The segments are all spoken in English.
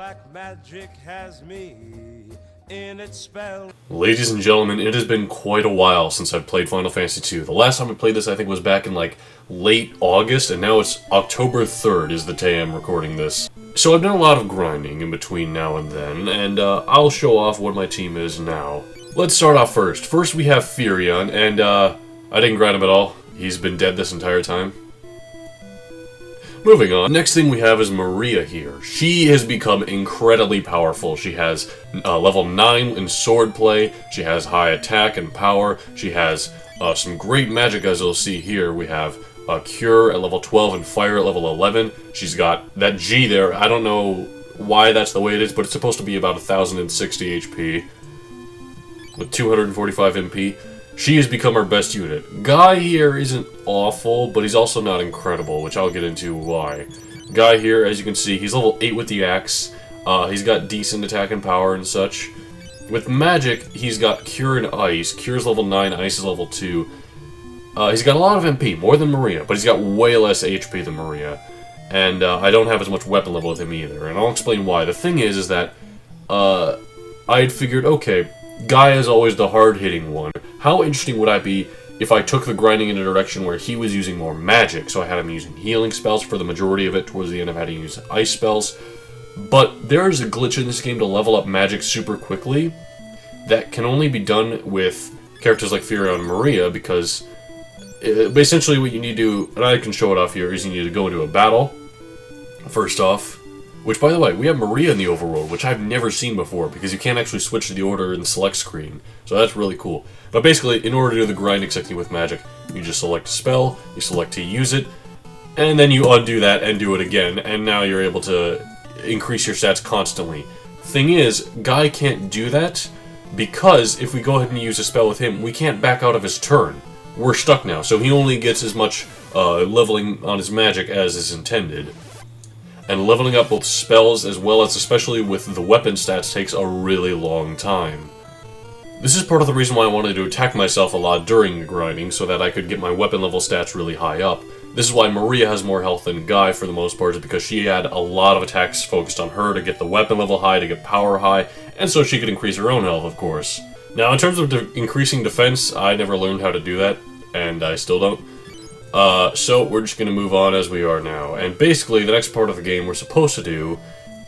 black magic has me in its spell. Ladies and gentlemen, it has been quite a while since I've played Final Fantasy II. The last time I played this I think was back in like late August, and now it's October 3rd is the day I'm recording this. So I've done a lot of grinding in between now and then, and I'll show off what my team is now. Let's start off first. First we have Firion, and I didn't grind him at all. He's been dead this entire time. Moving on. Next thing we have is Maria here. She has become incredibly powerful. She has level 9 in swordplay, she has high attack and power, she has some great magic as you'll see here. We have Cure at level 12 and Fire at level 11. She's got that G there. I don't know why that's the way it is, but it's supposed to be about 1060 HP with 245 MP. She has become our best unit. Guy here isn't awful, but he's also not incredible, which I'll get into why. Guy here, as you can see, he's level 8 with the axe. He's got decent attack and power and such. With magic, he's got Cure and Ice. Cure's level 9, Ice is level 2. He's got a lot of MP, more than Maria, but he's got way less HP than Maria. And I don't have as much weapon level with him either, and I'll explain why. The thing is that I had figured, okay, Guy is always the hard-hitting one. How interesting would I be if I took the grinding in a direction where he was using more magic? So I had him using healing spells for the majority of it. Towards the end, I've had to use ice spells. But there's a glitch in this game to level up magic super quickly that can only be done with characters like Firion and Maria, because essentially what you need to do, and I can show it off here, is you need to go into a battle, first off. Which, by the way, we have Maria in the overworld, which I've never seen before, because you can't actually switch to the order in the select screen. So that's really cool. But basically, in order to do the grinding technique with magic, you just select a spell, you select to use it, and then you undo that and do it again, and now you're able to increase your stats constantly. Thing is, Guy can't do that, because if we go ahead and use a spell with him, we can't back out of his turn. We're stuck now, so he only gets as much leveling on his magic as is intended. And leveling up both spells as well as especially with the weapon stats takes a really long time. This is part of the reason why I wanted to attack myself a lot during the grinding, so that I could get my weapon level stats really high up. This is why Maria has more health than Guy for the most part, is because she had a lot of attacks focused on her to get the weapon level high, to get power high, and so she could increase her own health, of course. Now, in terms of increasing defense, I never learned how to do that, and I still don't. So we're just going to move on as we are now. And basically, the next part of the game we're supposed to do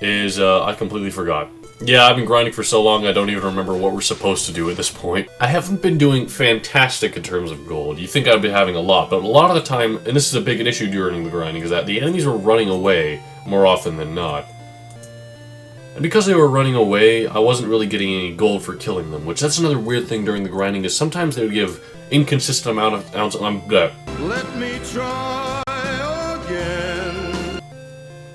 is, I completely forgot. Yeah, I've been grinding for so long I don't even remember what we're supposed to do at this point. I haven't been doing fantastic in terms of gold. You'd think I'd be having a lot, but a lot of the time, and this is a big issue during the grinding, is that the enemies were running away more often than not. And because they were running away, I wasn't really getting any gold for killing them, which that's another weird thing during the grinding, is sometimes they would give inconsistent amount of ounces. Let me try again.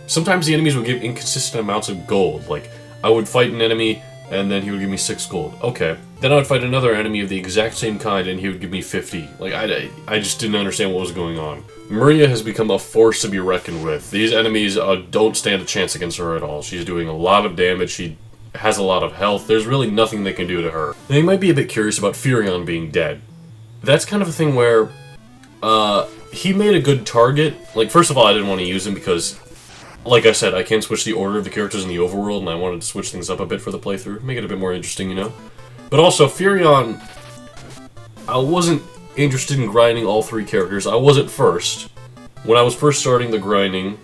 Sometimes the enemies would give inconsistent amounts of gold. Like, I would fight an enemy, and then he would give me 6 gold. Okay. Then I would fight another enemy of the exact same kind, and he would give me 50. Like, I just didn't understand what was going on. Maria has become a force to be reckoned with. These enemies don't stand a chance against her at all. She's doing a lot of damage. She has a lot of health. There's really nothing they can do to her. Now, you might be a bit curious about Firion being dead. That's kind of a thing where he made a good target. Like, first of all, I didn't want to use him because, like I said, I can't switch the order of the characters in the overworld, and I wanted to switch things up a bit for the playthrough, make it a bit more interesting, you know? But also, Firion, I wasn't interested in grinding all 3 characters. I was at first. When I was first starting the grinding,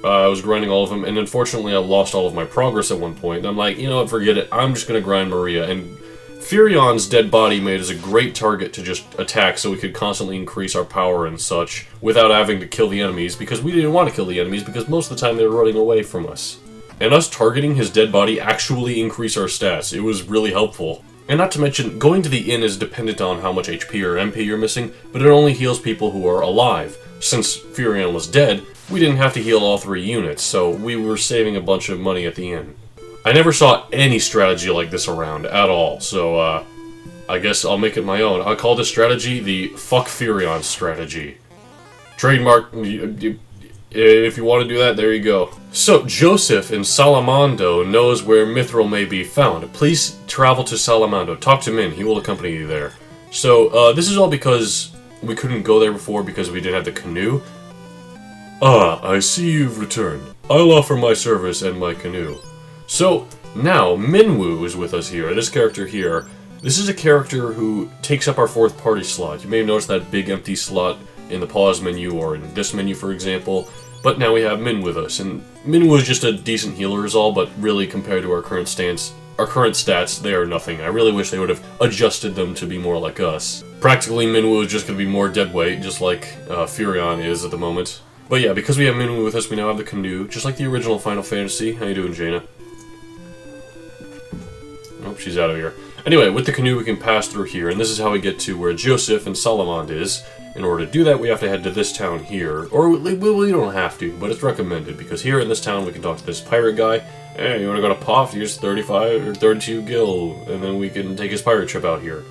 I was grinding all of them, and unfortunately I lost all of my progress at one point. And I'm like, you know what, forget it, I'm just gonna grind Maria, and Firion's dead body made us a great target to just attack so we could constantly increase our power and such without having to kill the enemies, because we didn't want to kill the enemies because most of the time they were running away from us. And us targeting his dead body actually increased our stats. It was really helpful. And not to mention, going to the inn is dependent on how much HP or MP you're missing, but it only heals people who are alive. Since Firion was dead, we didn't have to heal all 3 units, so we were saving a bunch of money at the inn. I never saw any strategy like this around at all, so I guess I'll make it my own. I call this strategy the Fuck Firion strategy. Trademark, if you want to do that, there you go. So, Joseph in Salamando knows where Mithril may be found. Please travel to Salamando. Talk to Min, he will accompany you there. So, this is all because we couldn't go there before because we didn't have the canoe. Ah, I see you've returned. I'll offer my service and my canoe. So, now, Minwoo is with us here, this character here. This is a character who takes up our fourth party slot. You may have noticed that big empty slot in the pause menu or in this menu, for example. But now we have Min with us, and Minwoo is just a decent healer is all, but really compared to our current stats, they are nothing. I really wish they would have adjusted them to be more like us. Practically, Minwoo is just going to be more dead weight, just like Furion is at the moment. But yeah, because we have Minwoo with us, we now have the canoe, just like the original Final Fantasy. How you doing, Jaina? Oh, she's out of here. Anyway, with the canoe we can pass through here, and this is how we get to where Joseph and Salamand is. In order to do that, we have to head to this town here. Or, we don't have to, but it's recommended, because here in this town we can talk to this pirate guy. Hey, you want to go to Poft? Here's 35 or 32 gil, and then we can take his pirate ship out here.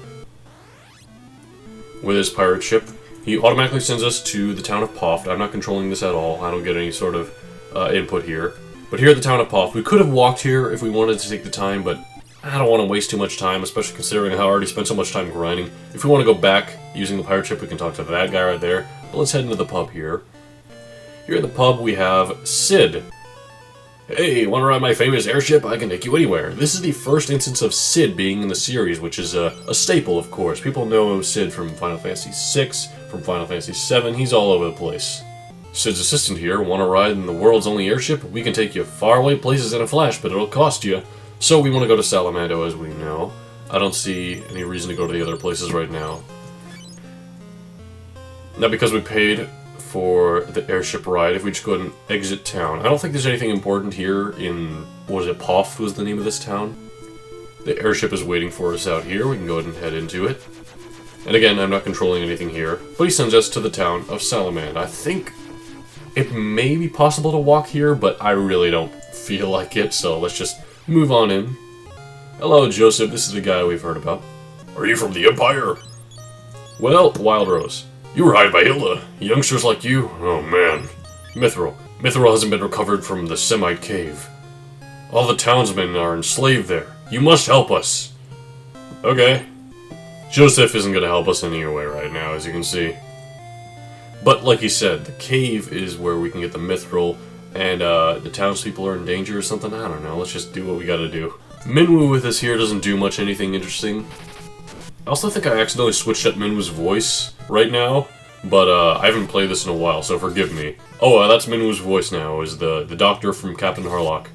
With his pirate ship, he automatically sends us to the town of Poft. I'm not controlling this at all. I don't get any sort of input here. But here at the town of Poft, we could have walked here if we wanted to take the time, but I don't want to waste too much time, especially considering how I already spent so much time grinding. If we want to go back using the pirate ship, we can talk to that guy right there. But let's head into the pub here. Here at the pub, we have Sid. Hey, want to ride my famous airship? I can take you anywhere. This is the first instance of Sid being in the series, which is a staple, of course. People know Sid from Final Fantasy VI, from Final Fantasy VII. He's all over the place. Sid's assistant here. Want to ride in the world's only airship? We can take you faraway places in a flash, but it'll cost you. So we want to go to Salamando, as we know. I don't see any reason to go to the other places right now. Now, because we paid for the airship ride, if we just go ahead and exit town. I don't think there's anything important here in, what was it, Poft was the name of this town? The airship is waiting for us out here. We can go ahead and head into it. And again, I'm not controlling anything here, but he sends us to the town of Salamand. I think it may be possible to walk here, but I really don't feel like it, so let's just move on in. Hello, Joseph. This is the guy we've heard about. Are you from the Empire? Well, Wild Rose. You were hired by Hilda. Youngsters like you? Oh, man. Mithril. Mithril hasn't been recovered from the Semite Cave. All the townsmen are enslaved there. You must help us. Okay. Joseph isn't going to help us anyway right now, as you can see. But, like he said, the cave is where we can get the Mithril, and the townspeople are in danger or something. I don't know. Let's just do what we gotta do. Minwoo with us here doesn't do much anything interesting. I also think I accidentally switched up Minwoo's voice right now, but I haven't played this in a while, so forgive me. Oh, that's Minwoo's voice now, is the doctor from Captain Harlock.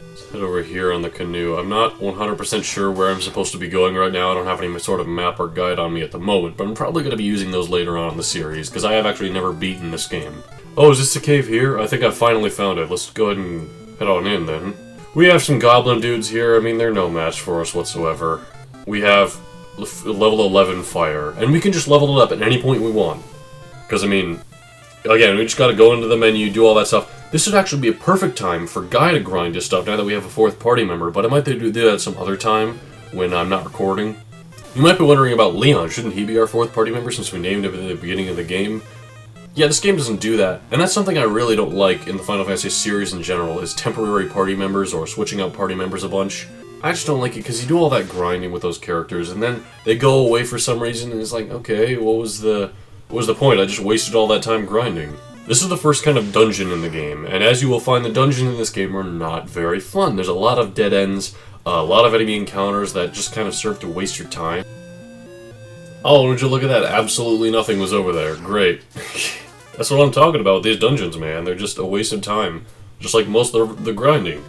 Let's head over here on the canoe. I'm not 100% sure where I'm supposed to be going right now. I don't have any sort of map or guide on me at the moment, but I'm probably going to be using those later on in the series, because I have actually never beaten this game. Oh, is this the cave here? I think I finally found it. Let's go ahead and head on in, then. We have some goblin dudes here. I mean, they're no match for us whatsoever. We have level 11 fire, and we can just level it up at any point we want. Because, I mean, again, we just gotta go into the menu, do all that stuff. This would actually be a perfect time for Guy to grind his stuff now that we have a fourth party member, but I might do that some other time when I'm not recording. You might be wondering about Leon. Shouldn't he be our fourth party member since we named him at the beginning of the game? Yeah, this game doesn't do that, and that's something I really don't like in the Final Fantasy series in general, is temporary party members or switching out party members a bunch. I just don't like it because you do all that grinding with those characters, and then they go away for some reason, and it's like, okay, what was the point? I just wasted all that time grinding. This is the first kind of dungeon in the game, and as you will find, the dungeons in this game are not very fun. There's a lot of dead ends, a lot of enemy encounters that just kind of serve to waste your time. Oh, would you look at that? Absolutely nothing was over there. Great. That's what I'm talking about with these dungeons, man. They're just a waste of time. Just like most of the grinding.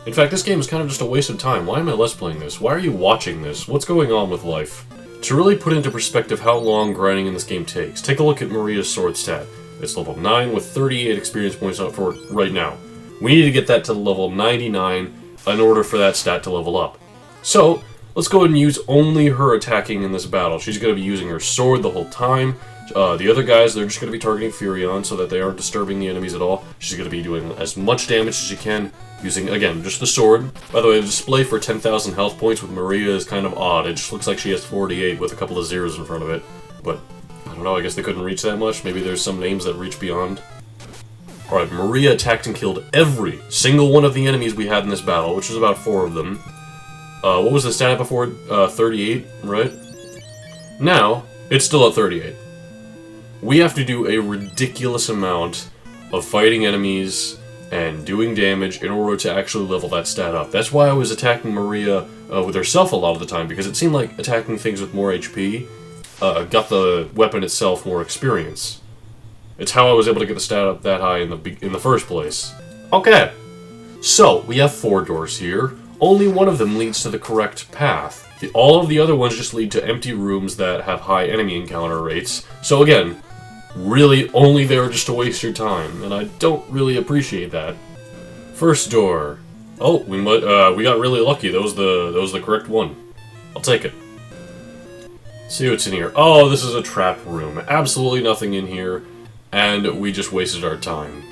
In fact, this game is kind of just a waste of time. Why am I Let's Playing this? Why are you watching this? What's going on with life? To really put into perspective how long grinding in this game takes, take a look at Maria's sword stat. It's level 9 with 38 experience points up for it right now. We need to get that to level 99 in order for that stat to level up. So, let's go ahead and use only her attacking in this battle. She's going to be using her sword the whole time. The other guys, they're just going to be targeting Furion so that they aren't disturbing the enemies at all. She's going to be doing as much damage as she can using, again, just the sword. By the way, the display for 10,000 health points with Maria is kind of odd. It just looks like she has 48 with a couple of zeros in front of it. But, I don't know, I guess they couldn't reach that much. Maybe there's some names that reach beyond. Alright, Maria attacked and killed every single one of the enemies we had in this battle, which was about 4 of them. What was the stat before? 38, right? Now, it's still at 38. We have to do a ridiculous amount of fighting enemies and doing damage in order to actually level that stat up. That's why I was attacking Maria with herself a lot of the time, because it seemed like attacking things with more HP got the weapon itself more experience. It's how I was able to get the stat up that high in the first place. Okay, so we have 4 doors here. Only one of them leads to the correct path. All of the other ones just lead to empty rooms that have high enemy encounter rates. So again, really only there just to waste your time, and I don't really appreciate that. First door. Oh, we got really lucky. That was the correct one. I'll take it. See what's in here. Oh, this is a trap room. Absolutely nothing in here, and we just wasted our time.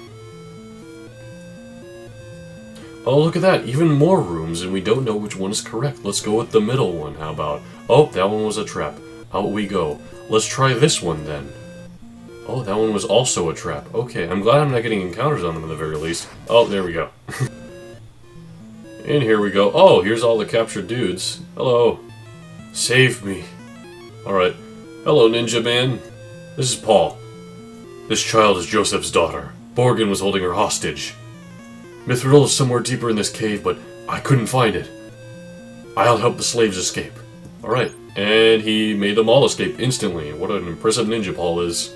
Oh, look at that. Even more rooms, and we don't know which one is correct. Let's go with the middle one. How about? Oh, that one was a trap. Out we go. Let's try this one then. Oh, that one was also a trap. Okay, I'm glad I'm not getting encounters on them at the very least. Oh, there we go. And here we go. Oh, here's all the captured dudes. Hello. Save me. Alright. Hello, Ninja Man. This is Paul. This child is Joseph's daughter. Borgin was holding her hostage. Mithril is somewhere deeper in this cave, but I couldn't find it. I'll help the slaves escape. Alright. And he made them all escape instantly. What an impressive ninja Paul is.